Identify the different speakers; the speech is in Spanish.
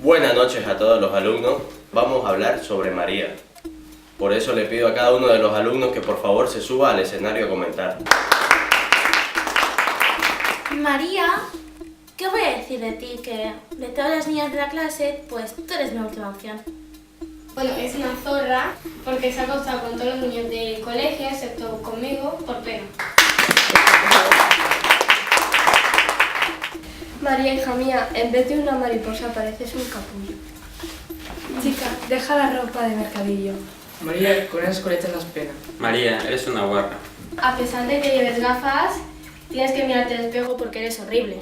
Speaker 1: Buenas noches a todos los alumnos. Vamos a hablar sobre María. Por eso le pido a cada uno de los alumnos que por favor se suba al escenario a comentar.
Speaker 2: María, ¿qué voy a decir de ti? Que de todas las niñas de la clase, pues tú eres mi última opción.
Speaker 3: Bueno, es una zorra porque se ha acostado con todos los niños del colegio, excepto conmigo, por pena.
Speaker 4: María, hija mía, en vez de una mariposa pareces un capullo.
Speaker 5: Chica, deja la ropa de mercadillo.
Speaker 6: María, con esas coletas das pena.
Speaker 7: María, eres una guarra.
Speaker 3: A pesar de que lleves gafas, tienes que mirarte al espejo porque eres horrible.